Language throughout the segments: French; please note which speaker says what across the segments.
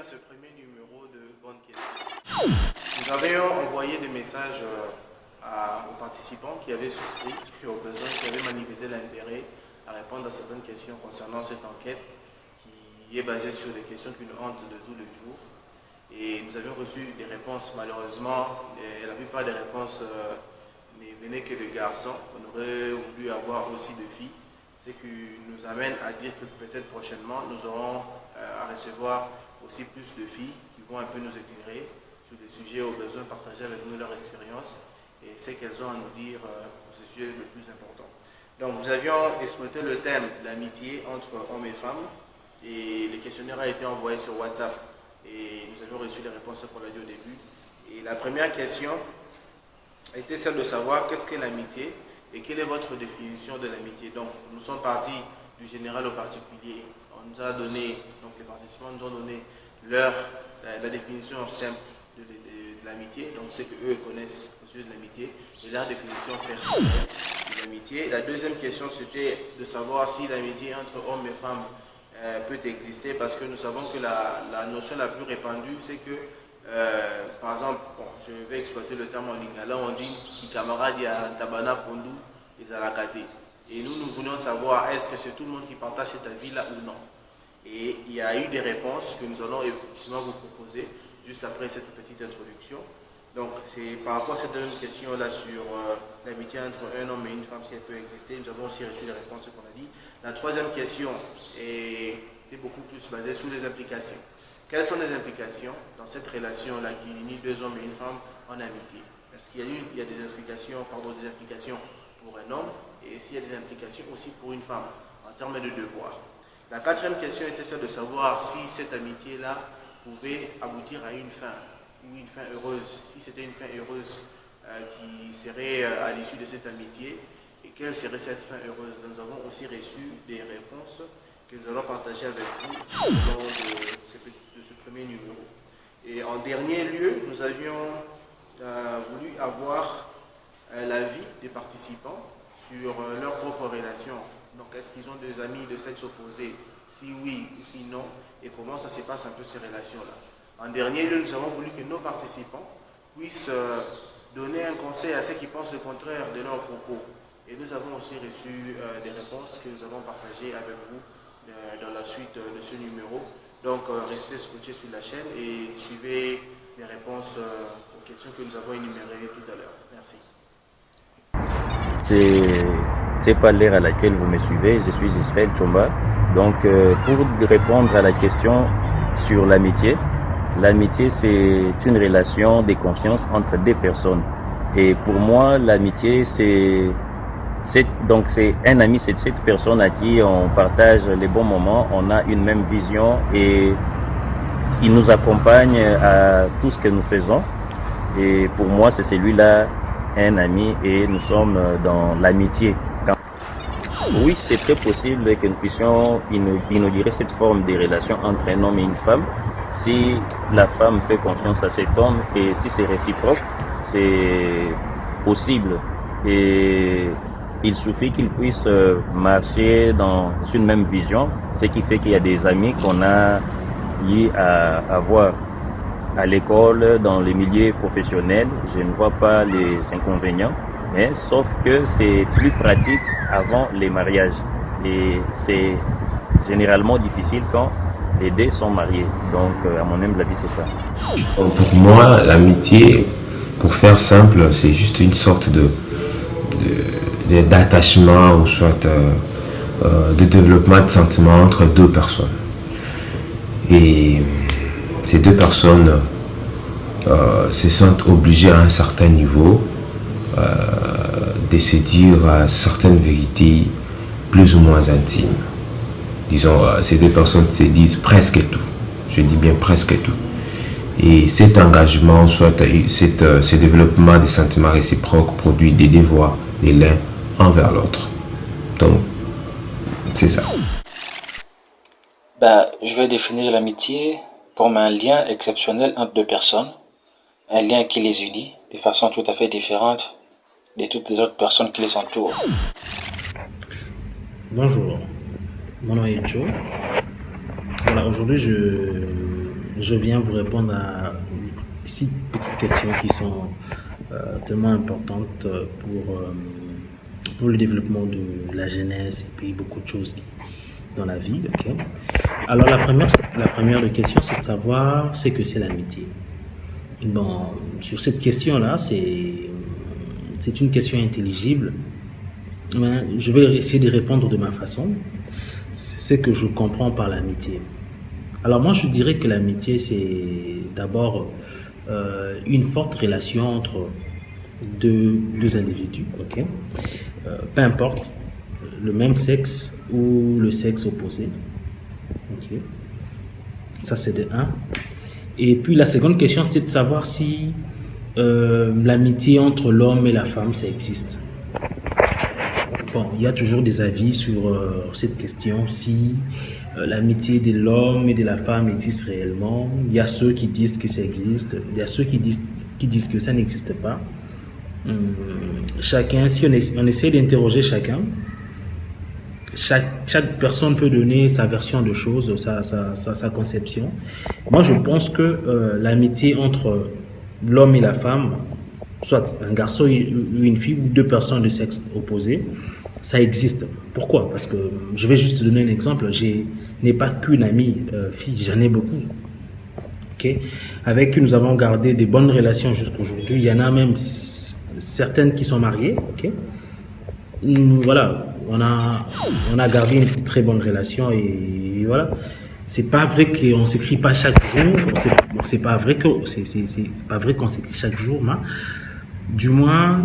Speaker 1: ce premier numéro de Bonne Question. Nous avions envoyé des messages aux participants qui avaient souscrit et aux besoins qui avaient manifesté l'intérêt à répondre à certaines questions concernant cette enquête qui est basée sur des questions qui nous hantent de tous les jours. Et nous avions reçu des réponses, malheureusement, la plupart des réponses ne venaient que de garçons. On aurait voulu avoir aussi de filles, ce qui nous amène à dire que peut-être prochainement, nous aurons à recevoir aussi plus de filles qui vont un peu nous éclairer sur des sujets aux besoins, partager avec nous leur expérience et ce qu'elles ont à nous dire pour ces sujets les plus importants. Donc nous avions exploité le thème de l'amitié entre hommes et femmes et les questionnaires ont été envoyés sur WhatsApp et nous avions reçu les réponses qu'on a dit au début. Et la première question était celle de savoir qu'est-ce qu'est l'amitié et quelle est votre définition de l'amitié. Donc nous sommes partis du général au particulier. On nous a donné, donc les participants nous ont donné la définition simple de l'amitié, donc ce qu'eux connaissent au sujet de l'amitié, et leur définition personnelle de l'amitié. La deuxième question, c'était de savoir si l'amitié entre hommes et femmes peut exister, parce que nous savons que la notion la plus répandue, c'est que, par exemple, bon, je vais exploiter le terme en lingala, on dit « camarade il y a tabana pondu et zalakate ». Et nous voulions savoir, est-ce que c'est tout le monde qui partage cette avis-là ou non? Et il y a eu des réponses que nous allons effectivement vous proposer juste après cette petite introduction. Donc, c'est par rapport à cette deuxième question-là sur l'amitié entre un homme et une femme, si elle peut exister, nous avons aussi reçu les réponses qu'on a dit. La troisième question est beaucoup plus basée sur les implications. Quelles sont les implications dans cette relation-là qui unit deux hommes et une femme en amitié? Est-ce qu'il y a des implications pour un homme et s'il y a des implications aussi pour une femme en termes de devoirs? La quatrième question était celle de savoir si cette amitié-là pouvait aboutir à une fin, ou une fin heureuse, si c'était une fin heureuse qui serait à l'issue de cette amitié, et quelle serait cette fin heureuse. Nous avons aussi reçu des réponses que nous allons partager avec vous lors de ce premier numéro. Et en dernier lieu, nous avions voulu avoir l'avis des participants sur leur propre relation. Donc, est-ce qu'ils ont des amis de sexe opposé? Si oui ou si non, et comment ça se passe un peu ces relations-là. En dernier lieu, nous avons voulu que nos participants puissent donner un conseil à ceux qui pensent le contraire de leurs propos. Et nous avons aussi reçu des réponses que nous avons partagées avec vous dans la suite de ce numéro. Donc, restez scotchés sur la chaîne et suivez les réponses aux questions que nous avons énumérées tout à l'heure. Merci.
Speaker 2: C'est pas l'ère à laquelle vous me suivez, je suis Israël Chomba. Donc, pour répondre à la question sur l'amitié, l'amitié c'est une relation de confiance entre deux personnes. Et pour moi, l'amitié c'est un ami, c'est cette personne à qui on partage les bons moments, on a une même vision et il nous accompagne à tout ce que nous faisons. Et pour moi, c'est celui-là, un ami, et nous sommes dans l'amitié. Oui, c'est très possible que nous puissions inaugurer cette forme de relation entre un homme et une femme si la femme fait confiance à cet homme et si c'est réciproque, c'est possible. Et il suffit qu'ils puissent marcher dans une même vision, ce qui fait qu'il y a des amis qu'on a eu à avoir à l'école, dans les milieux professionnels. Je ne vois pas les inconvénients. Mais sauf que c'est plus pratique avant les mariages et c'est généralement difficile quand les deux sont mariés. Donc à mon humble avis c'est ça.
Speaker 3: Pour moi l'amitié, pour faire simple, c'est juste une sorte d'attachement ou soit de développement de sentiments entre deux personnes. Et ces deux personnes se sentent obligées à un certain niveau de se dire certaines vérités plus ou moins intimes. Disons, ces deux personnes se disent presque tout. Je dis bien presque tout. Et cet engagement, soit ce développement des sentiments réciproques produit des devoirs de l'un envers l'autre. Donc, c'est ça.
Speaker 4: Je vais définir l'amitié comme un lien exceptionnel entre deux personnes. Un lien qui les unit de façon tout à fait différente de toutes les autres personnes qui les entourent.
Speaker 5: Bonjour, mon nom est Joe. Voilà, aujourd'hui je je viens vous répondre à 6 petites questions qui sont tellement importantes pour le développement de la jeunesse et puis beaucoup de choses dans la vie. Okay. Alors la première des questions, c'est de savoir ce que c'est l'amitié. Bon, sur cette question-là, c'est une question intelligible. Mais je vais essayer de répondre de ma façon. C'est ce que je comprends par l'amitié. Alors moi, je dirais que l'amitié, c'est d'abord une forte relation entre deux individus, ok? Peu importe le même sexe ou le sexe opposé. Ok. Ça, c'est de 1. Et puis la seconde question, c'est de savoir si l'amitié entre l'homme et la femme, ça existe. Bon, il y a toujours des avis sur cette question, si l'amitié de l'homme et de la femme existe réellement. Il y a ceux qui disent que ça existe, il y a ceux qui disent que ça n'existe pas. Chacun, si on essaie d'interroger chacun, chaque personne peut donner sa version de choses, sa conception. Moi, je pense que l'amitié entre l'homme et la femme, soit un garçon ou une fille, ou 2 personnes de sexe opposé, ça existe. Pourquoi? Parce que, je vais juste te donner un exemple, je n'ai pas qu'une amie fille, j'en ai beaucoup. Okay? Avec qui nous avons gardé des bonnes relations jusqu'à aujourd'hui. Il y en a même certaines qui sont mariées. Okay? Voilà, on a gardé une très bonne relation et voilà. C'est pas vrai qu'on s'écrit pas chaque jour. C'est pas vrai qu'on s'écrit chaque jour, mais du moins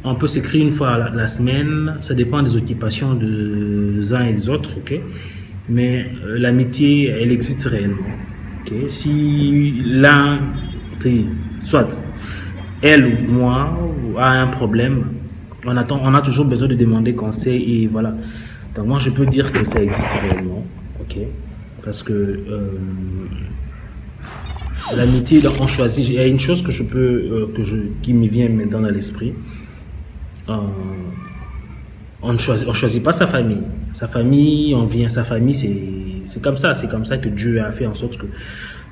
Speaker 5: on peut s'écrire une fois la semaine. Ça dépend des occupations des uns et des autres, ok. Mais l'amitié, elle existe réellement. Okay? Si l'un, soit elle ou moi, a un problème, on a toujours besoin de demander conseil et voilà. Donc moi je peux dire que ça existe réellement, ok. Parce que l'amitié, on choisit. Il y a une chose que qui me vient maintenant dans l'esprit. On choisit pas sa famille. Sa famille, sa famille, c'est comme ça. C'est comme ça que Dieu a fait en sorte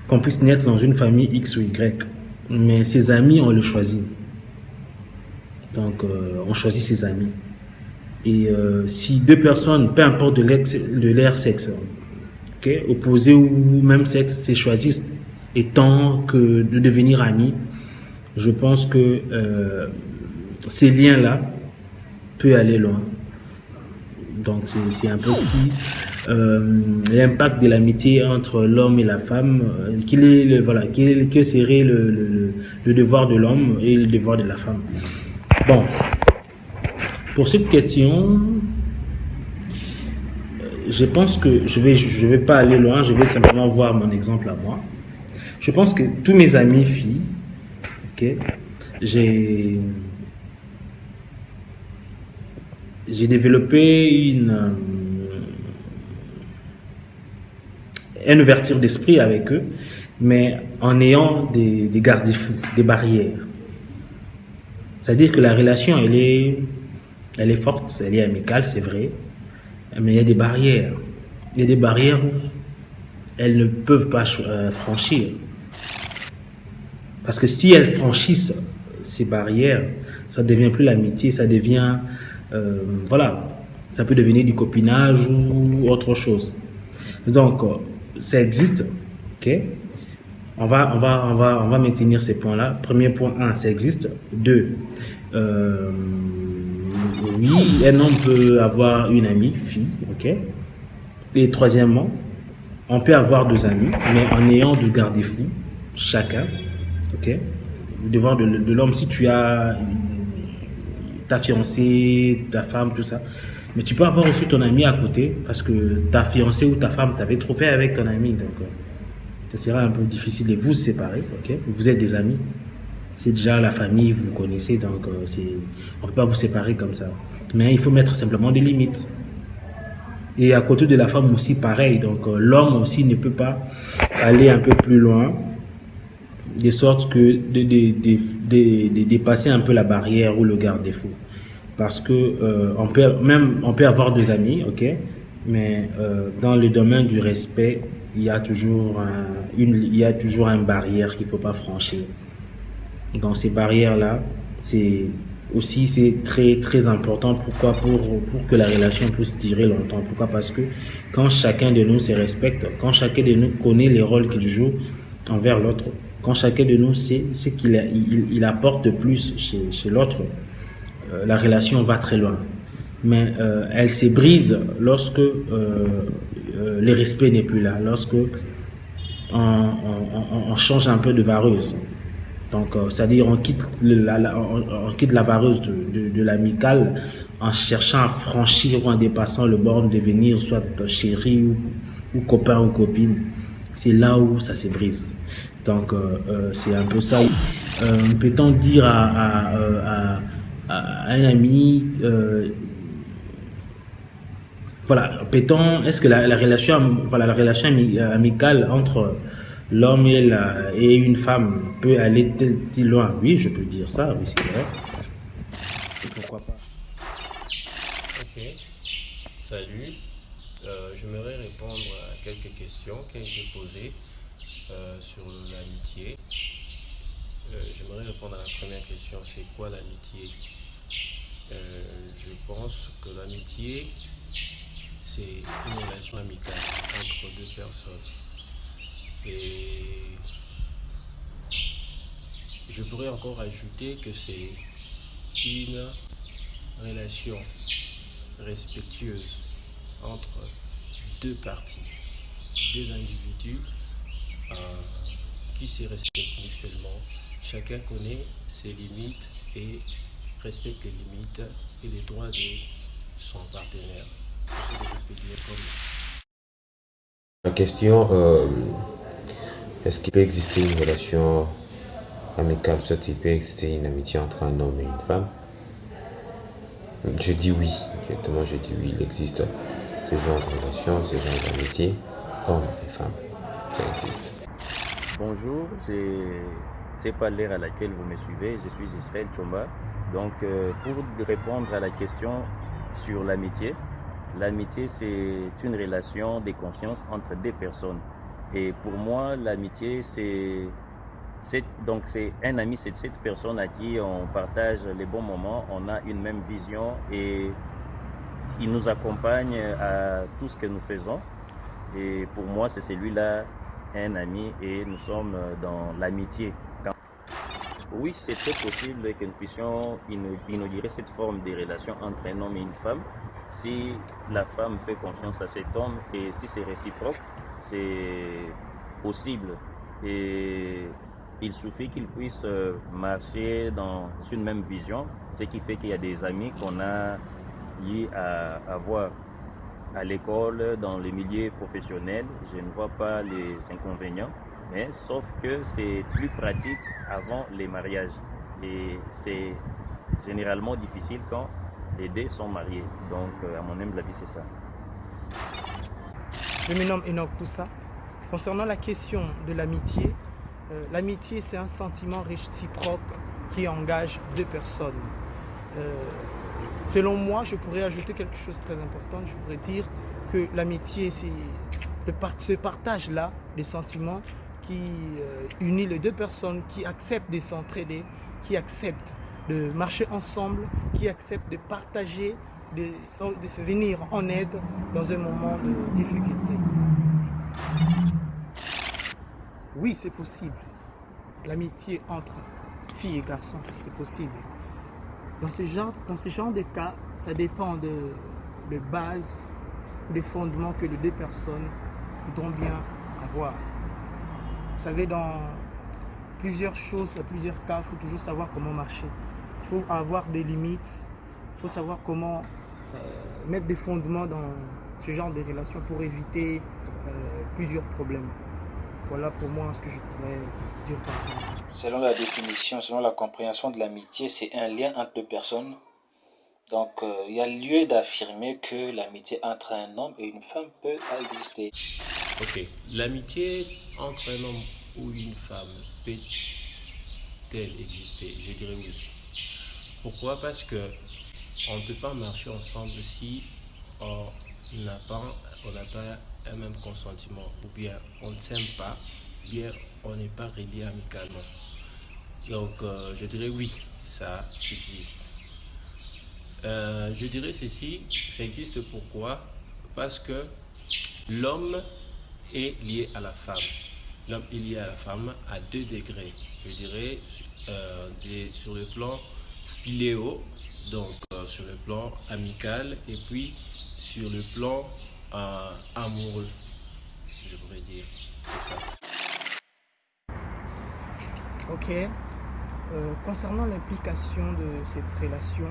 Speaker 5: qu'on puisse naître dans une famille X ou Y. Mais ses amis, on le choisit. Donc, on choisit ses amis. Et si 2 personnes, peu importe de leur sexe, okay, opposé ou même sexe, se choisissent étant que de devenir amis, je pense que ces liens-là peuvent aller loin. Donc c'est un peu l'impact de l'amitié entre l'homme et la femme, que serait le devoir de l'homme et le devoir de la femme. Bon, pour cette question, je pense que je vais pas aller loin, je vais simplement voir mon exemple à moi. Je pense que tous mes amis filles, ok, j'ai développé une ouverture d'esprit avec eux, mais en ayant des garde-fous, des barrières. C'est-à-dire que la relation, elle est forte, elle est amicale, c'est vrai, mais il y a des barrières. Il y a des barrières où elles ne peuvent pas franchir. Parce que si elles franchissent ces barrières, ça ne devient plus l'amitié, ça devient, ça peut devenir du copinage ou autre chose. Donc, ça existe, ok. On va maintenir ces points-là. Premier point, 1, ça existe. 2, oui, un homme peut avoir une amie, fille, ok. Et troisièmement, on peut avoir 2 amis, mais en ayant de garde-fous, chacun, ok. Le devoir de l'homme, si tu as ta fiancée, ta femme, tout ça, mais tu peux avoir aussi ton ami à côté, parce que ta fiancée ou ta femme t'avait trop fait avec ton ami, donc ça sera un peu difficile de vous séparer, ok. Vous êtes des amis, c'est déjà la famille, vous connaissez, donc on ne peut pas vous séparer comme ça. Mais il faut mettre simplement des limites. Et à côté de la femme aussi, pareil. Donc l'homme aussi ne peut pas aller un peu plus loin, de sorte que de dépasser un peu la barrière ou le garde-fou. Parce que on peut avoir 2 amis, ok, mais dans le domaine du respect il y a toujours une barrière qu'il ne faut pas franchir. Dans ces barrières-là, c'est très, très important. Pourquoi? Pour que la relation puisse durer longtemps. Pourquoi? Parce que quand chacun de nous se respecte, quand chacun de nous connaît les rôles qu'il joue envers l'autre, quand chacun de nous sait ce qu'il apporte plus chez l'autre, la relation va très loin. Mais elle se brise lorsque le respect n'est plus là, lorsque on change un peu de vareuse. Donc, c'est-à-dire on quitte la vareuse de l'amical en cherchant à franchir ou en dépassant le bord de devenir soit chéri ou copain ou copine. C'est là où ça se brise. Donc, c'est un peu ça. Peut-on dire à un ami, voilà, est-ce que la relation amicale entre l'homme et une femme peut aller tel loin? Oui, je peux dire ça, oui, c'est vrai. Et pourquoi pas?
Speaker 6: Ok, salut. J'aimerais répondre à quelques questions qui ont été posées sur l'amitié. J'aimerais répondre à la première question, c'est quoi l'amitié? Je pense que l'amitié, c'est une relation amicale entre deux personnes. Et je pourrais encore ajouter que c'est une relation respectueuse entre deux parties, deux individus qui se respectent mutuellement. Chacun connaît ses limites et respecte les limites et les droits de son partenaire. C'est ce que je peux dire comme...
Speaker 3: La question, est-ce qu'il peut exister une relation amicale, soit il peut exister une amitié entre un homme et une femme? Je dis oui, exactement, je dis oui, il existe ce genre de relation, ce genre d'amitié, homme et femme, ça existe.
Speaker 2: Bonjour, je ne sais pas l'heure à laquelle vous me suivez, je suis Israël Chomba. Donc, pour répondre à la question sur l'amitié, l'amitié c'est une relation de confiance entre deux personnes. Et pour moi, l'amitié c'est un ami, c'est cette personne à qui on partage les bons moments, on a une même vision et il nous accompagne à tout ce que nous faisons. Et pour moi, c'est celui-là, un ami, et nous sommes dans l'amitié. Oui, c'est très possible que nous puissions inaugurer cette forme de relation entre un homme et une femme si la femme fait confiance à cet homme et si c'est réciproque, c'est possible. Et il suffit qu'ils puissent marcher dans une même vision, ce qui fait qu'il y a des amis qu'on a eu à avoir à l'école, dans les milieux professionnels. Je ne vois pas les inconvénients, mais sauf que c'est plus pratique avant les mariages. Et c'est généralement difficile quand les deux sont mariés. Donc, à mon humble avis, c'est ça.
Speaker 7: Je me nomme Enoch Koussa. Concernant la question de l'amitié, l'amitié, c'est un sentiment réciproque qui engage deux personnes. Selon moi, je pourrais ajouter quelque chose de très important. Je pourrais dire que l'amitié, c'est ce partage-là des sentiments qui unit les deux personnes, qui acceptent de s'entraider, qui acceptent de marcher ensemble, qui acceptent de partager, de se venir en aide dans un moment de difficulté. Oui, c'est possible. L'amitié entre filles et garçons, c'est possible. Dans ce genre de cas, ça dépend de bases, des fondements que les deux personnes voudront bien avoir. Vous savez, dans plusieurs choses, dans plusieurs cas, il faut toujours savoir comment marcher. Il faut avoir des limites, il faut savoir comment mettre des fondements dans ce genre de relations pour éviter plusieurs problèmes. Voilà pour moi ce que je pourrais dire par rapport à ça.
Speaker 4: Selon la définition, selon la compréhension de l'amitié, c'est un lien entre deux personnes. Donc, il y a lieu d'affirmer que l'amitié entre un homme et une femme peut exister.
Speaker 6: Ok, l'amitié entre un homme ou une femme peut-elle exister? Je dirais oui. Pourquoi? Parce que on ne peut pas marcher ensemble si on n'a pas un même consentement, ou bien on ne s'aime pas, ou bien on n'est pas relié amicalement. Donc je dirais oui, ça existe. Je dirais ceci, ça existe pourquoi? Parce que l'homme est lié à la femme. L'homme est lié à la femme à 2 degrés. Je dirais sur le plan philéo, donc sur le plan amical, et puis sur le plan amoureux, je pourrais dire. C'est ça.
Speaker 7: Ok. Concernant l'implication de cette relation,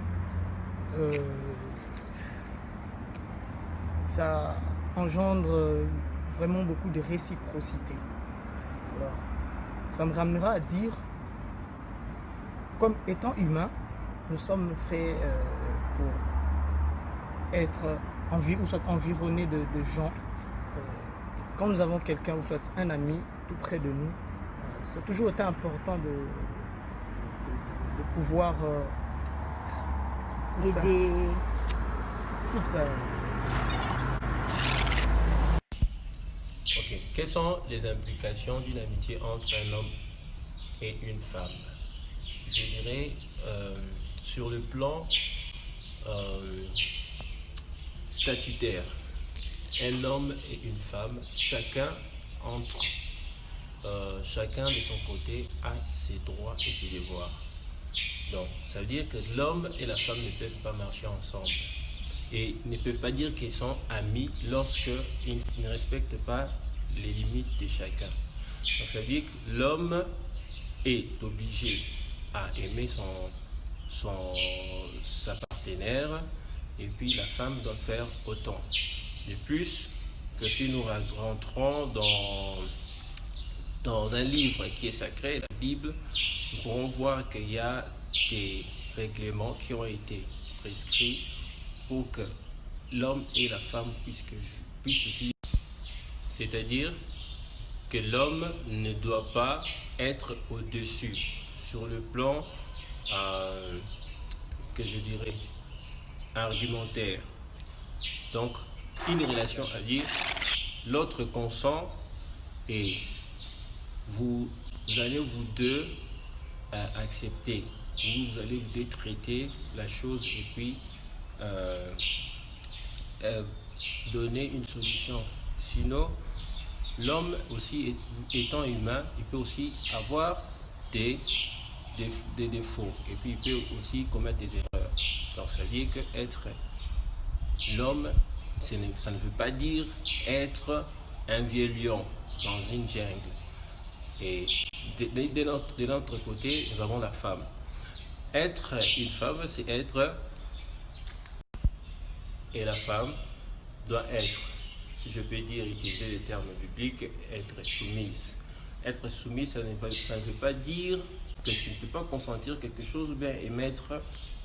Speaker 7: ça engendre vraiment beaucoup de réciprocité. Alors, ça me ramènera à dire, comme étant humain, nous sommes faits pour être environnés de gens. Quand nous avons quelqu'un, ou soit un ami, tout près de nous, c'est toujours été important de pouvoir
Speaker 8: aider.
Speaker 7: Ça.
Speaker 6: Ok. Quelles sont les implications d'une amitié entre un homme et une femme? Je dirais sur le plan statutaire, un homme et une femme, chacun de son côté a ses droits et ses devoirs. Donc, ça veut dire que l'homme et la femme ne peuvent pas marcher ensemble et ne peuvent pas dire qu'ils sont amis lorsqu'ils ne respectent pas les limites de chacun. Donc, ça veut dire que l'homme est obligé à aimer sa partenaire, et puis la femme doit faire autant. De plus que si nous rentrons dans un livre qui est sacré, la Bible, nous pourrons voir qu'il y a des règlements qui ont été prescrits pour que l'homme et la femme puissent vivre. C'est-à-dire que l'homme ne doit pas être au-dessus sur le plan que je dirais argumentaire. Donc, une relation à dire, l'autre consent et vous allez vous deux accepter, vous allez vous deux traiter la chose et puis donner une solution. Sinon, l'homme aussi étant humain, il peut aussi avoir des défauts et puis il peut aussi commettre des erreurs. Donc ça veut dire que être l'homme, ça ne veut pas dire être un vieux lion dans une jungle. Et de l'autre côté, nous avons la femme. Être une femme, c'est être, et la femme doit être, si je peux dire, utiliser les termes bibliques, être soumise. Être soumise, ça ne veut pas dire que tu ne peux pas consentir quelque chose ou bien émettre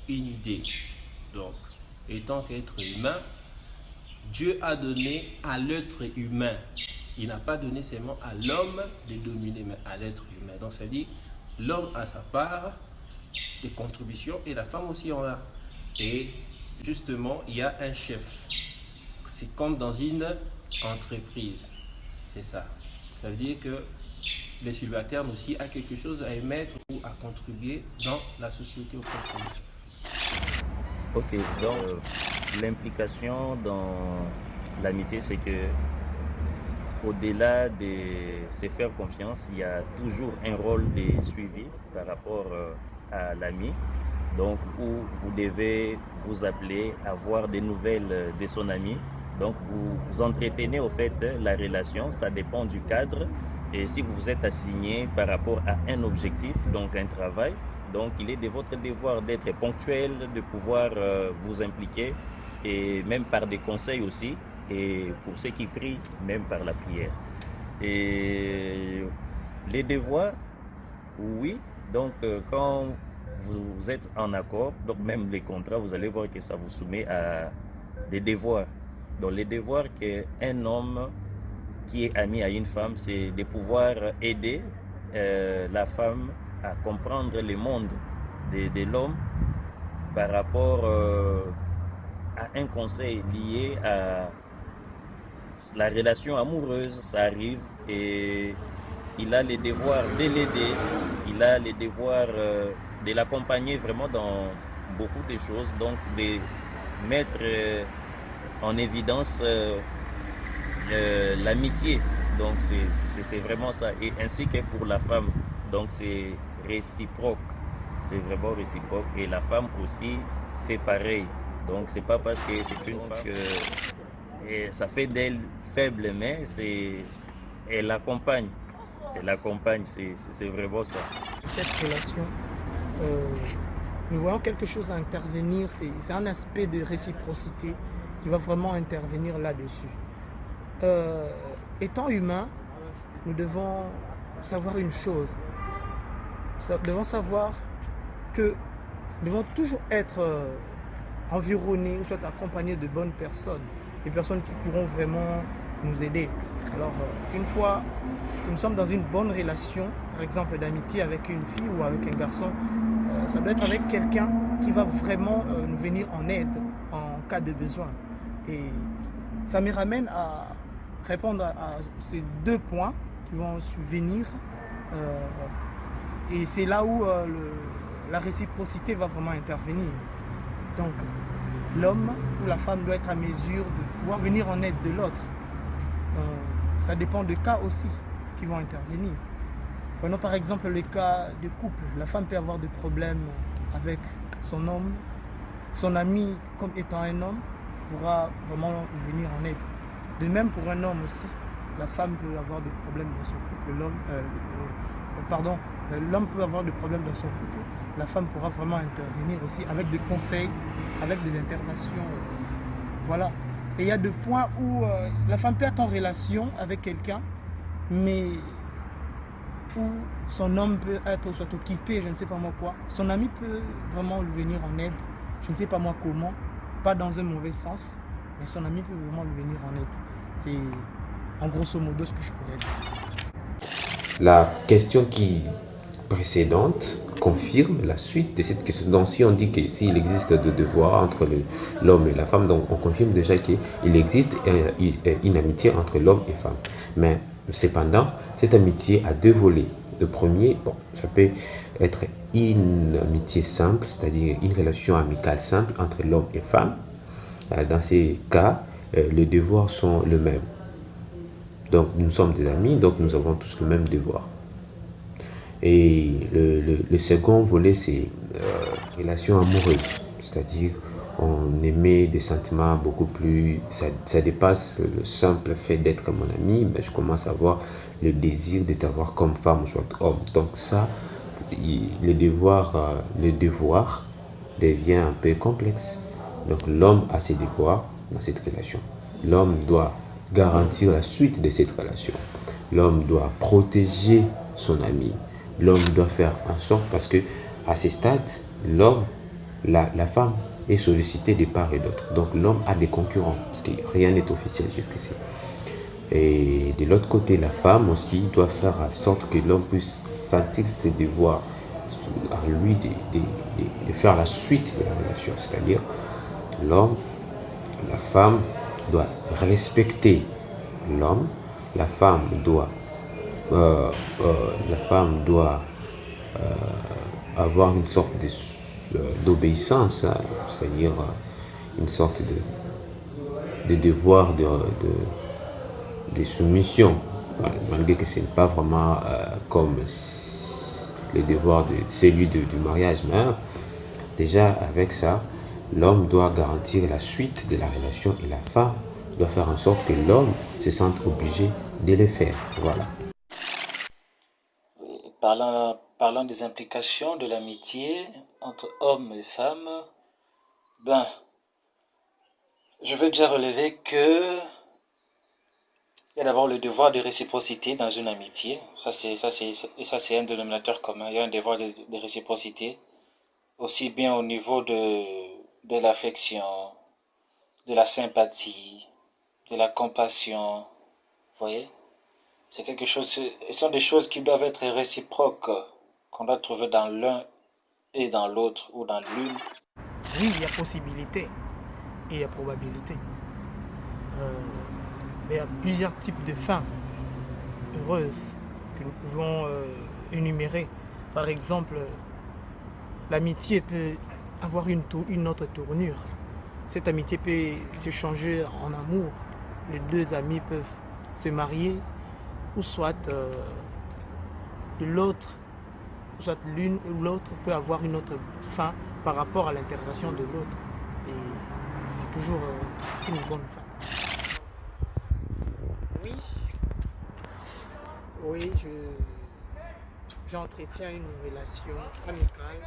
Speaker 6: une idée. Donc, étant qu'être humain, Dieu a donné à l'être humain. Il n'a pas donné seulement à l'homme de dominer, mais à l'être humain. Donc, ça dit, l'homme a sa part de contribution et la femme aussi en a. Et justement, il y a un chef. C'est comme dans une entreprise. C'est ça. Ça veut dire que les subalternes aussi a quelque chose à émettre ou à contribuer dans la société au quotidien.
Speaker 2: Ok, donc l'implication dans l'amitié, c'est que au-delà de se faire confiance, il y a toujours un rôle de suivi par rapport à l'ami. Donc, où vous devez vous appeler, avoir des nouvelles de son ami. Donc, vous entretenez au fait la relation, ça dépend du cadre. Et si vous vous êtes assigné par rapport à un objectif, donc un travail, donc il est de votre devoir d'être ponctuel, de pouvoir vous impliquer, et même par des conseils aussi, et pour ceux qui prient, même par la prière. Et les devoirs, oui, donc quand vous êtes en accord, donc même les contrats, vous allez voir que ça vous soumet à des devoirs. Donc les devoirs qu'un homme qui est ami à une femme, c'est de pouvoir aider la femme à comprendre le monde de l'homme par rapport à un conseil lié à la relation amoureuse, ça arrive et il a les devoirs de l'aider, il a les devoirs de l'accompagner vraiment dans beaucoup de choses, donc de mettre en évidence l'amitié. Donc c'est vraiment ça. Et ainsi que pour la femme, donc c'est réciproque. C'est vraiment réciproque. Et la femme aussi fait pareil. Donc c'est pas parce que c'est une femme que ça fait d'elle faible, mais elle accompagne. Elle accompagne, c'est vraiment ça.
Speaker 7: Cette relation, nous voyons quelque chose à intervenir, c'est un aspect de réciprocité qui va vraiment intervenir là-dessus. Étant humain, nous devons savoir une chose. Nous devons savoir que nous devons toujours être environnés ou soit accompagnés de bonnes personnes, des personnes qui pourront vraiment nous aider. Alors, une fois que nous sommes dans une bonne relation, par exemple d'amitié avec une fille ou avec un garçon, ça doit être avec quelqu'un qui va vraiment nous venir en aide en cas de besoin. Et ça me ramène à répondre à ces deux points qui vont subvenir. Et c'est là où la réciprocité va vraiment intervenir. Donc, l'homme ou la femme doit être à mesure de pouvoir venir en aide de l'autre. Ça dépend de cas aussi qui vont intervenir. Prenons par exemple le cas de couple. La femme peut avoir des problèmes avec son homme. Son ami, comme étant un homme, pourra vraiment venir en aide. De même pour un homme aussi. La femme peut avoir des problèmes dans son couple. L'homme peut avoir des problèmes dans son couple. La femme pourra vraiment intervenir aussi avec des conseils, avec des interventions. Voilà. Et il y a des points où la femme peut être en relation avec quelqu'un, mais où son homme peut être soit occupé, je ne sais pas moi quoi. Son ami peut vraiment lui venir en aide, je ne sais pas moi comment, pas dans un mauvais sens, mais son ami peut vraiment lui venir en aide. C'est en grosso modo ce que je pourrais dire.
Speaker 3: La question précédente confirme la suite de cette question. Donc si on dit que s'il existe des devoirs entre l'homme et la femme, donc on confirme déjà qu'il existe une amitié entre l'homme et femme. Mais cependant, cette amitié a deux volets. Le premier, ça peut être une amitié simple, c'est-à-dire une relation amicale simple entre l'homme et femme. Dans ces cas, les devoirs sont les mêmes. Donc nous sommes des amis, donc nous avons tous le même devoir. Et le second volet, c'est relation amoureuse, c'est-à-dire on émet des sentiments beaucoup plus, ça dépasse le simple fait d'être mon ami, mais je commence à avoir le désir de t'avoir comme femme ou soit homme. Donc ça, le devoir devient un peu complexe. Donc l'homme a ses devoirs dans cette relation. L'homme doit garantir la suite de cette relation. L'homme doit protéger son ami. L'homme doit faire en sorte, parce que à ce stade, l'homme, la femme est sollicitée de part et d'autre. Donc l'homme a des concurrents, parce que rien n'est officiel jusqu'ici. Et de l'autre côté, la femme aussi doit faire en sorte que l'homme puisse sentir ses devoirs en lui de faire la suite de la relation. C'est-à-dire, l'homme, la femme doit respecter l'homme, la femme doit avoir une sorte d'obéissance, hein, c'est-à-dire une sorte de devoir de soumission, malgré que ce n'est pas vraiment comme le devoir de celui du mariage, mais déjà avec ça, l'homme doit garantir la suite de la relation et la femme doit faire en sorte que l'homme se sente obligé de le faire. Voilà.
Speaker 4: Parlant des implications de l'amitié entre hommes et femmes, je veux déjà relever que il y a d'abord le devoir de réciprocité dans une amitié. Ça c'est un dénominateur commun. Il y a un devoir de réciprocité, aussi bien au niveau de l'affection, de la sympathie, de la compassion. Vous voyez? Ce sont des choses qui doivent être réciproques, qu'on doit trouver dans l'un et dans l'autre, ou dans l'une.
Speaker 7: Oui, il y a possibilité et il y a probabilité. Mais il y a plusieurs types de fins heureuses que nous pouvons énumérer. Par exemple, l'amitié peut avoir une autre tournure. Cette amitié peut se changer en amour. Les deux amis peuvent se marier, ou soit de l'autre, soit l'une ou l'autre peut avoir une autre fin par rapport à l'intervention de l'autre. Et c'est toujours une bonne fin. Oui, j'entretiens une relation amicale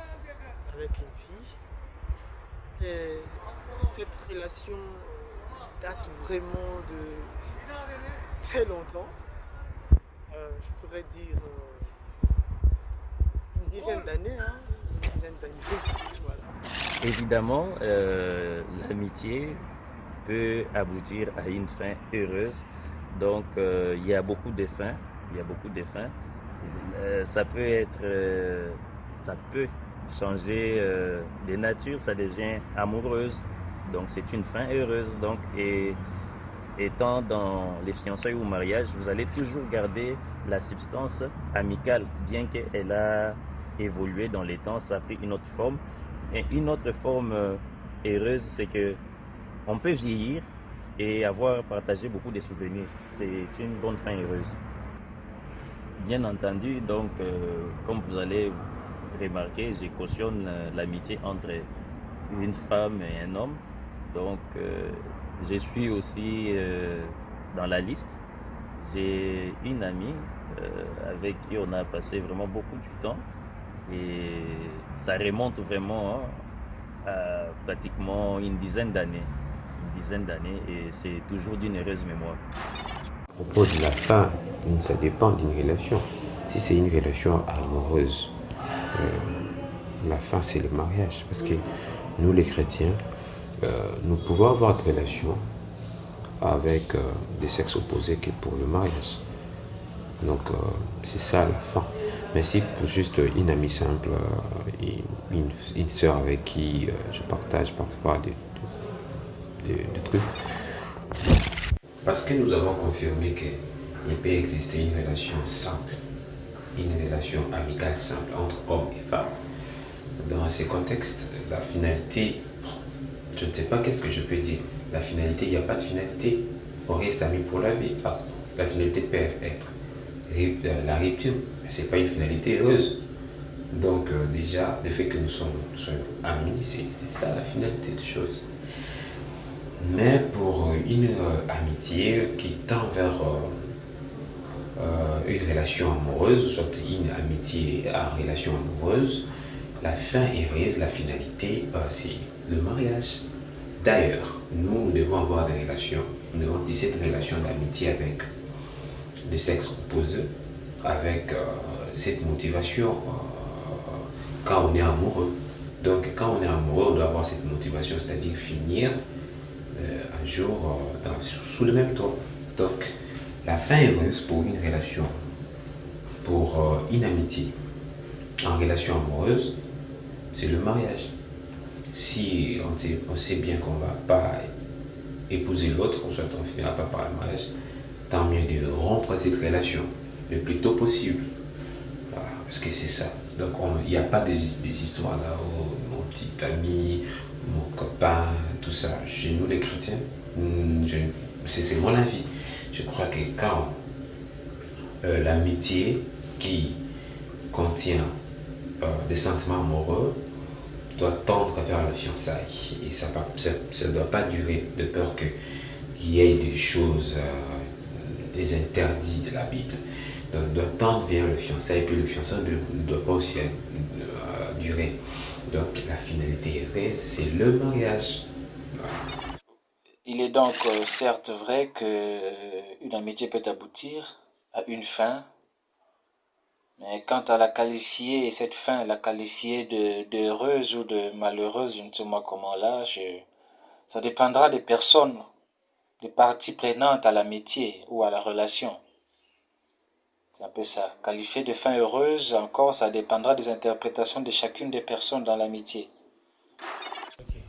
Speaker 7: avec une fille. Et cette relation date vraiment de très longtemps. Je pourrais dire une dizaine d'années. Voilà.
Speaker 2: Évidemment, l'amitié peut aboutir à une fin heureuse. Donc, il y a beaucoup de fins. Ça peut changer de nature, ça devient amoureuse. Donc, c'est une fin heureuse. Donc, et étant dans les fiançailles ou mariage, vous allez toujours garder la substance amicale, bien qu'elle a évolué dans les temps, ça a pris une autre forme. Et une autre forme heureuse, c'est que on peut vieillir et avoir partagé beaucoup de souvenirs. C'est une bonne fin heureuse. Bien entendu, donc, comme vous allez remarquer, je cautionne l'amitié entre une femme et un homme. Donc, je suis aussi dans la liste. J'ai une amie avec qui on a passé vraiment beaucoup de temps. Et ça remonte vraiment à pratiquement une dizaine d'années. Et c'est toujours d'une heureuse mémoire.
Speaker 3: À propos de la fin, ça dépend d'une relation. Si c'est une relation amoureuse, la fin c'est le mariage. Parce que nous les chrétiens, nous pouvons avoir des relations avec des sexes opposés que pour le mariage. Donc c'est ça la fin. Mais si pour juste une amie simple, une sœur avec qui je partage parfois des trucs. Parce que nous avons confirmé qu'il peut exister une relation simple, une relation amicale simple entre hommes et femmes. Dans ces contextes, la finalité, je ne sais pas qu'est-ce que je peux dire. La finalité, il n'y a pas de finalité. On reste amis pour la vie. La finalité peut être la rupture, mais ce n'est pas une finalité heureuse. Donc déjà, le fait que nous soyons amis, c'est ça la finalité des choses. Mais pour une amitié qui tend vers une relation amoureuse, soit une amitié en relation amoureuse, la fin heureuse, la finalité, c'est le mariage. D'ailleurs, nous devons avoir des relations, nous devons tisser des relations d'amitié avec des sexes opposés, avec cette motivation quand on est amoureux. Donc quand on est amoureux, on doit avoir cette motivation, c'est-à-dire finir un jour sous le même toit. Donc la fin heureuse pour une relation, pour une amitié en relation amoureuse, c'est le mariage. Si on sait bien qu'on ne va pas épouser l'autre, ou soit on ne finira pas par le mariage, tant mieux de rompre cette relation le plus tôt possible. Voilà, parce que c'est ça. Donc il n'y a pas des histoires là, oh, mon petit ami, mon copain, tout ça. Chez nous les chrétiens, c'est mon avis. Je crois que quand l'amitié qui contient des sentiments amoureux doit tendre vers la fiançailles, et ça ne doit pas durer, de peur qu'il y ait des choses, les interdits de la Bible. Donc doit tendre vers le fiançailles, et puis le fiançailles ne doit pas aussi durer. Donc la finalité heureuse, c'est le mariage. Voilà.
Speaker 4: Il est donc certes vrai qu'une amitié peut aboutir à une fin, mais quant à la qualifier, cette fin, la qualifier de heureuse ou de malheureuse, je ne sais moi comment là, ça dépendra des personnes, des parties prenantes à l'amitié ou à la relation. C'est un peu ça. Qualifier de fin heureuse, encore, ça dépendra des interprétations de chacune des personnes dans l'amitié.
Speaker 6: Okay.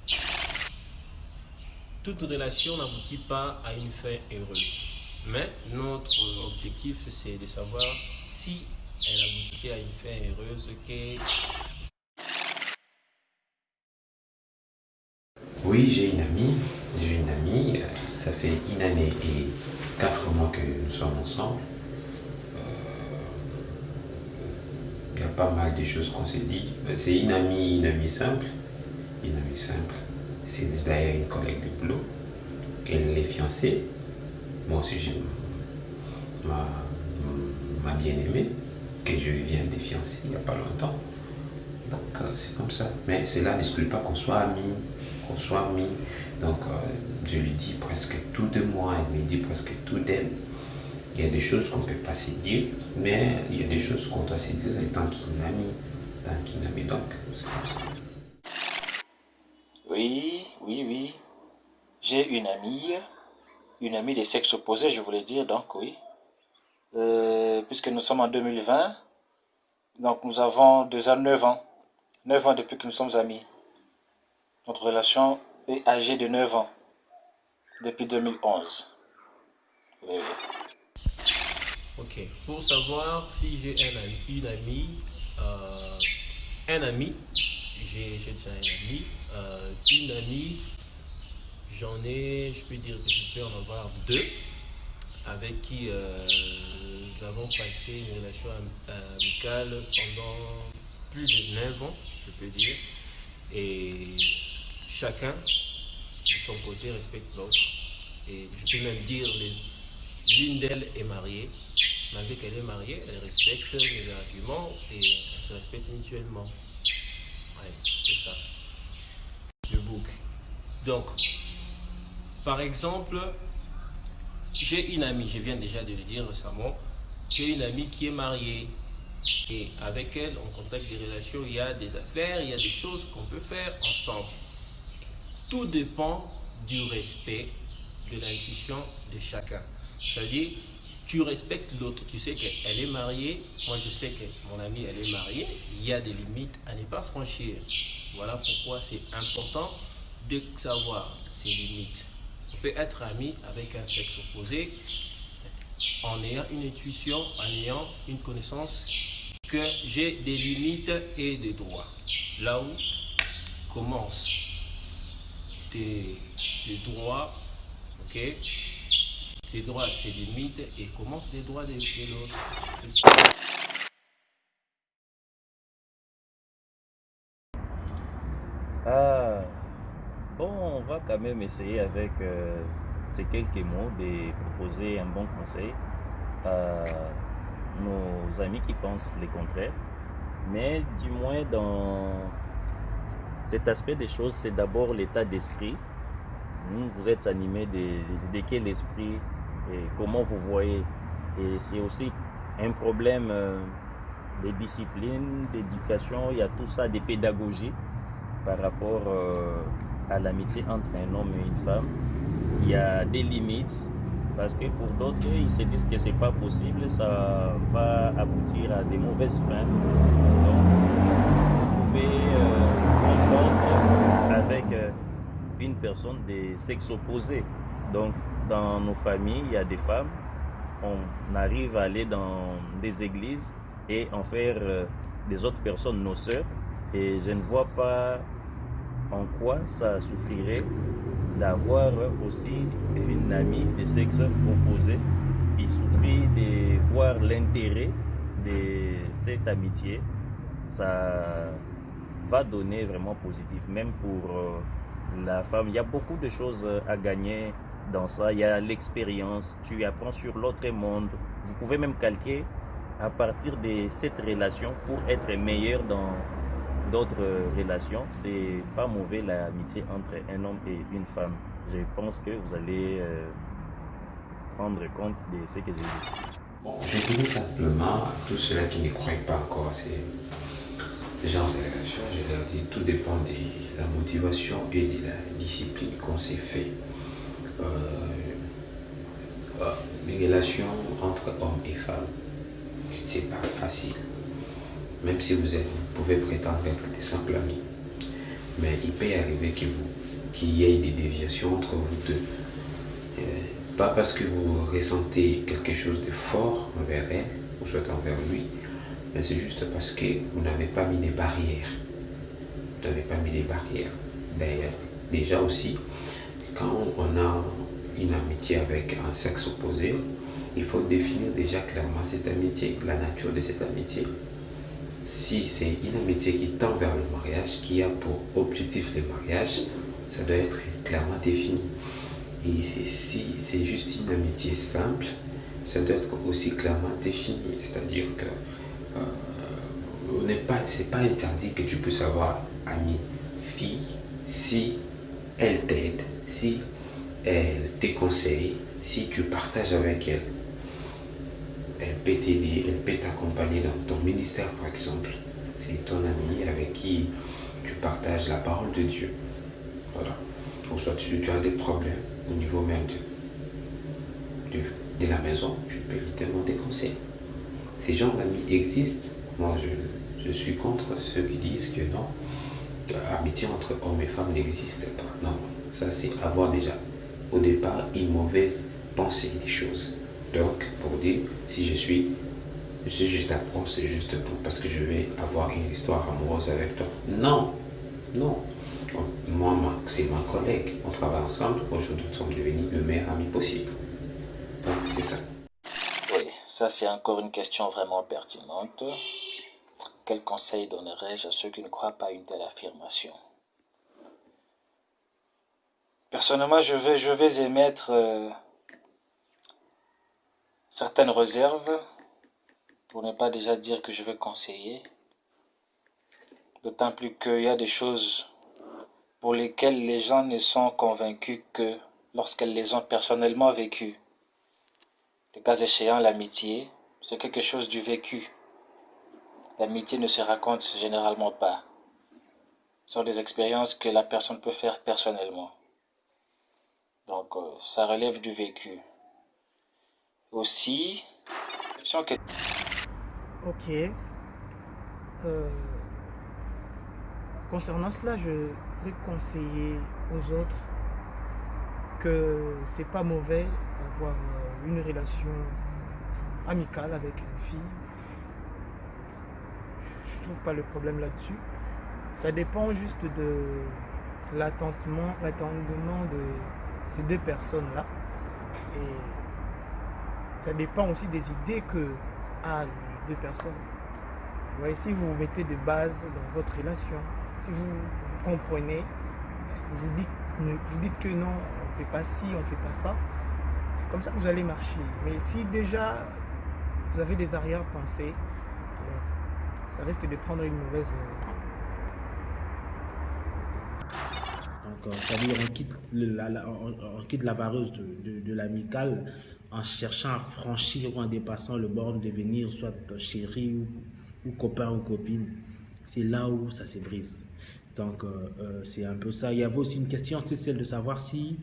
Speaker 6: Toute relation n'aboutit pas à une fin heureuse. Mais notre objectif, c'est de savoir si elle aboutit à une fin heureuse.
Speaker 3: Oui, j'ai une amie. Ça fait 1 année et 4 mois que nous sommes ensemble. Il y a pas mal de choses qu'on s'est dit. C'est une amie simple. Une amie simple. C'est d'ailleurs une collègue de boulot. Elle est fiancée. Moi aussi, j'ai ma bien-aimée que je viens de fiancer il n'y a pas longtemps. Donc c'est comme ça. Mais cela n'exclut pas qu'on soit amis. Donc je lui dis presque tout de moi, elle me dit presque tout d'elle. Il y a des choses qu'on ne peut pas se dire, mais il y a des choses qu'on doit se dire tant qu'une amie. Donc c'est comme ça.
Speaker 4: Oui. J'ai une amie de sexe opposé, je voulais dire, donc oui. Puisque nous sommes en 2020, donc nous avons déjà 9 ans. 9 ans depuis que nous sommes amis. Notre relation est âgée de 9 ans, depuis 2011. Oui.
Speaker 6: Ok, pour savoir si j'ai une amie, j'ai déjà une amie, j'en ai, je peux dire que je peux en avoir 2, avec qui nous avons passé une relation amicale pendant plus de 9 ans, je peux dire, et chacun de son côté respecte l'autre. Et je peux même dire l'une d'elles est mariée. Malgré qu'elle est mariée, elle respecte mes arguments et elle se respecte mutuellement. Ouais, c'est ça. Le book. Donc, par exemple, j'ai une amie, je viens déjà de le dire récemment, j'ai une amie qui est mariée. Et avec elle, on contacte des relations, il y a des affaires, il y a des choses qu'on peut faire ensemble. Tout dépend du respect de l'intuition de chacun. C'est-à-dire, tu respectes l'autre, tu sais qu'elle est mariée, moi je sais que mon amie elle est mariée, il y a des limites à ne pas franchir. Voilà pourquoi c'est important de savoir ces limites. On peut être ami avec un sexe opposé en ayant une intuition, en ayant une connaissance que j'ai des limites et des droits. Là où commencent tes droits, ok? Tes droits, ses limites, et commencent les droits de l'autre.
Speaker 2: Ah, bon, on va quand même essayer avec ces quelques mots de proposer un bon conseil à nos amis qui pensent le contraire. Mais du moins dans cet aspect des choses, c'est d'abord l'état d'esprit. Vous êtes animé de quel esprit et comment vous voyez. Et c'est aussi un problème de discipline, d'éducation, il y a tout ça, de pédagogie par rapport à l'amitié entre un homme et une femme. Il y a des limites parce que pour d'autres, ils se disent que c'est pas possible, ça va aboutir à des mauvaises fins. Donc, vous pouvez comprendre avec une personne de sexe opposé. Donc, dans nos familles, il y a des femmes, on arrive à aller dans des églises et en faire des autres personnes nos sœurs. Et je ne vois pas en quoi ça souffrirait d'avoir aussi une amie de sexe opposé. Il suffit de voir l'intérêt de cette amitié. Ça va donner vraiment positif, même pour la femme. Il y a beaucoup de choses à gagner dans ça. Il y a l'expérience, tu apprends sur l'autre monde. Vous pouvez même calquer à partir de cette relation pour être meilleur dans d'autres relations. C'est pas mauvais l'amitié entre un homme et une femme. Je pense que vous allez prendre compte de ce que j'ai dit.
Speaker 3: Bon, je dirais simplement à tous ceux-là qui ne croient pas encore à ces genre de relations, je leur dis tout dépend de la motivation et de la discipline qu'on s'est fait. Les relations entre hommes et femmes, c'est pas facile. Même si vous pouvez prétendre être des simples amis. Mais il peut arriver qu'il y ait des déviations entre vous deux. pas parce que vous ressentez quelque chose de fort envers elle, ou soit envers lui, mais c'est juste parce que vous n'avez pas mis les barrières. Vous n'avez pas mis les barrières. D'ailleurs, déjà aussi, quand on a une amitié avec un sexe opposé, il faut définir déjà clairement cette amitié, la nature de cette amitié. Si c'est une amitié qui tend vers le mariage, qui a pour objectif le mariage, ça doit être clairement défini. Et si c'est juste une amitié simple, ça doit être aussi clairement défini. C'est-à-dire que c'est pas interdit que tu puisses avoir amie fille si elle t'aide, si elle te conseille, si tu partages avec elle. Elle peut t'aider, elle peut t'accompagner dans ton ministère par exemple. C'est ton ami avec qui tu partages la parole de Dieu. Voilà. Ou soit tu as des problèmes au niveau même de la maison, tu peux lui demander conseil. Ces gens d'amis existent. Moi, je suis contre ceux qui disent que non, l'amitié entre hommes et femmes n'existe pas. Non, ça c'est avoir déjà au départ une mauvaise pensée des choses. Donc, pour dire, si je t'apprends, c'est juste parce que je vais avoir une histoire amoureuse avec toi. Non, non. Moi, c'est ma collègue. On travaille ensemble. Aujourd'hui, nous sommes devenus le meilleur ami possible. Donc, c'est ça.
Speaker 4: Oui, ça c'est encore une question vraiment pertinente. Quel conseil donnerais-je à ceux qui ne croient pas à une telle affirmation? Personnellement, je vais émettre certaines réserves, pour ne pas déjà dire que je vais conseiller. D'autant plus qu'il y a des choses pour lesquelles les gens ne sont convaincus que lorsqu'elles les ont personnellement vécues. Le cas échéant, l'amitié, c'est quelque chose du vécu. L'amitié ne se raconte généralement pas. Ce sont des expériences que la personne peut faire personnellement. Donc, ça relève du vécu. Aussi,
Speaker 7: Ok. Concernant cela, je vais conseiller aux autres que c'est pas mauvais d'avoir une relation amicale avec une fille. Je trouve pas le problème là-dessus. Ça dépend juste de l'attendement de ces deux personnes-là. Et ça dépend aussi des idées que a les deux personnes. Vous voyez, si vous vous mettez de base dans votre relation, si vous comprenez, vous dites que non, on ne fait pas ci, on ne fait pas ça, c'est comme ça que vous allez marcher. Mais si déjà vous avez des arrière-pensées, alors ça risque de prendre une mauvaise...
Speaker 5: Donc, c'est-à-dire on quitte la vareuse de l'amical en cherchant à franchir ou en dépassant le bord de devenir soit chéri ou copain ou copine. C'est là où ça se brise. Donc, c'est un peu ça. Il y avait aussi une question, c'est celle de savoir si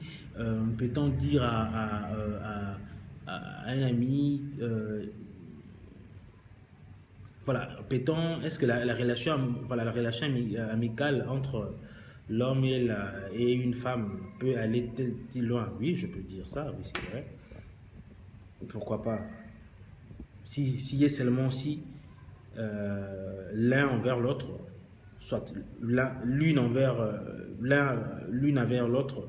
Speaker 5: peut-on dire à un ami, voilà, est-ce que la relation amicale entre l'homme et une femme peut aller tel loin? Oui, je peux dire ça, oui, c'est vrai. Pourquoi pas? Si est seulement si l'un envers l'autre, soit l'une envers l'autre,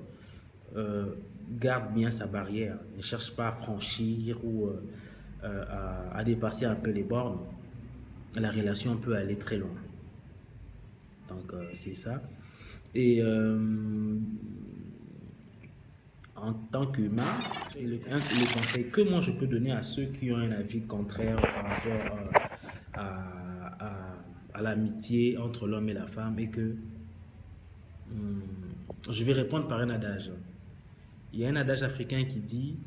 Speaker 5: garde bien sa barrière, ne cherche pas à franchir ou à dépasser un peu les bornes, la relation peut aller très loin. Donc c'est ça. Et en tant qu'humain, le conseil que moi je peux donner à ceux qui ont un avis contraire par rapport à l'amitié entre l'homme et la femme est que je vais répondre par un adage. Il y a un adage africain qui dit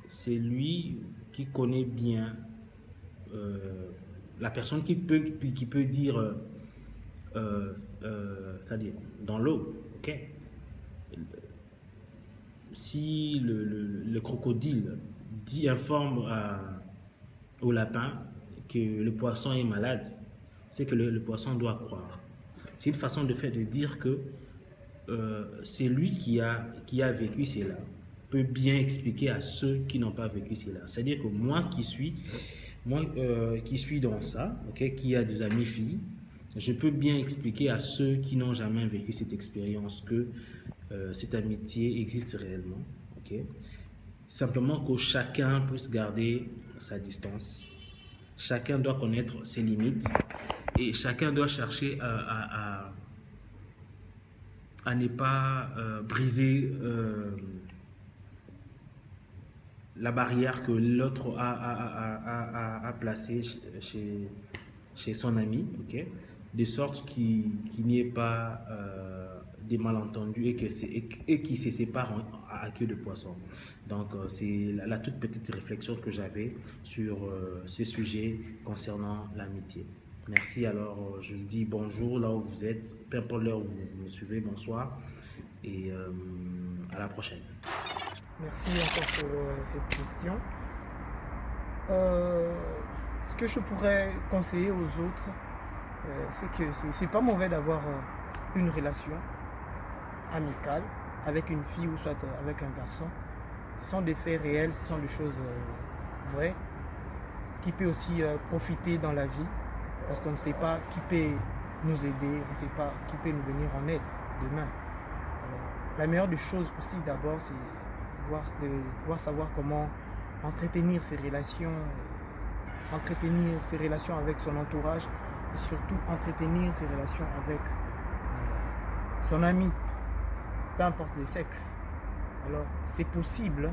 Speaker 5: c'est lui qui connaît bien la personne qui peut dire c'est-à-dire dans l'eau, ok? Si le crocodile informe au lapin que le poisson est malade, c'est que le poisson doit croire. C'est une façon de dire que c'est lui qui a vécu cela. peux bien expliquer à ceux qui n'ont pas vécu cela. C'est-à-dire que moi qui suis dans ça, ok, qui a des amis filles, je peux bien expliquer à ceux qui n'ont jamais vécu cette expérience que cette amitié existe réellement. Ok. Simplement que chacun puisse garder sa distance. Chacun doit connaître ses limites et chacun doit chercher à ne pas briser la barrière que l'autre a placée chez son ami, ok? De sorte qu'il n'y ait pas des malentendus et qui se séparent à queue de poisson. Donc, c'est la toute petite réflexion que j'avais sur ce sujet concernant l'amitié. Merci. Alors, je vous dis bonjour là où vous êtes, peu importe l'heure où vous me suivez, bonsoir et à la prochaine.
Speaker 7: Merci encore pour cette question. Ce que je pourrais conseiller aux autres, c'est que c'est pas mauvais d'avoir une relation amicale avec une fille ou soit avec un garçon. Ce sont des faits réels, ce sont des choses vraies qui peuvent aussi profiter dans la vie parce qu'on ne sait pas qui peut nous aider, on ne sait pas qui peut nous venir en aide demain. Alors, la meilleure des choses aussi d'abord, c'est de pouvoir savoir comment entretenir ses relations avec son entourage et surtout entretenir ses relations avec son ami, peu importe le sexe. Alors, c'est possible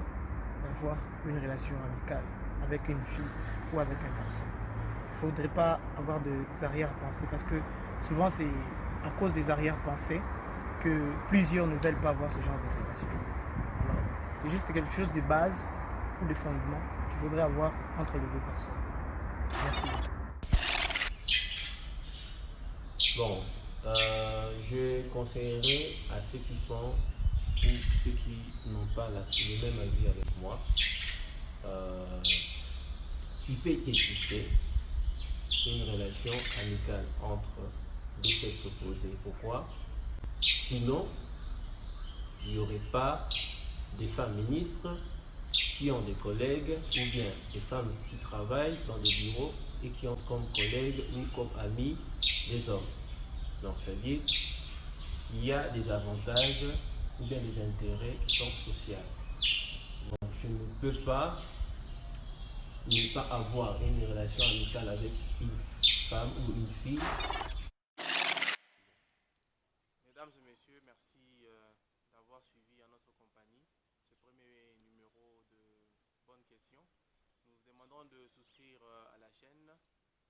Speaker 7: d'avoir une relation amicale avec une fille ou avec un garçon. Il ne faudrait pas avoir des arrière-pensées parce que souvent c'est à cause des arrière-pensées que plusieurs ne veulent pas avoir ce genre de relation. Alors, c'est juste quelque chose de base ou de fondement qu'il faudrait avoir entre les deux personnes. Merci.
Speaker 6: Bon, je conseillerais à ceux qui sont ou ceux qui n'ont pas le même avis avec moi, il peut exister une relation amicale entre deux sexes opposés. Pourquoi? Sinon, il n'y aurait pas des femmes ministres qui ont des collègues ou bien des femmes qui travaillent dans des bureaux et qui ont comme collègues ou comme amis des hommes. Donc, c'est-à-dire qu'il y a des avantages ou bien des intérêts qui sont sociaux. Donc, je ne peux pas ne pas avoir une relation amicale avec une femme ou une fille.
Speaker 1: Mesdames et messieurs, merci d'avoir suivi à notre compagnie ce premier numéro de Bonnes Questions. Nous vous demandons de souscrire à la chaîne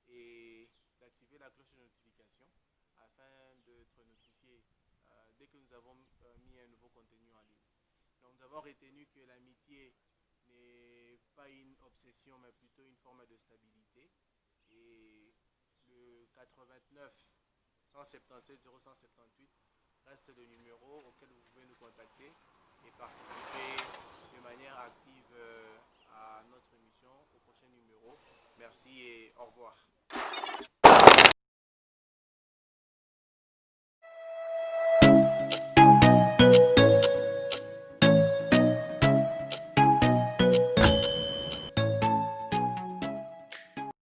Speaker 1: et d'activer la cloche de notification afin d'être notifié dès que nous avons mis un nouveau contenu en ligne. Donc, nous avons retenu que l'amitié n'est pas une obsession mais plutôt une forme de stabilité et le 89 177 0178 reste le numéro auquel vous pouvez nous contacter et participer de manière active à notre émission au prochain numéro. Merci et au revoir.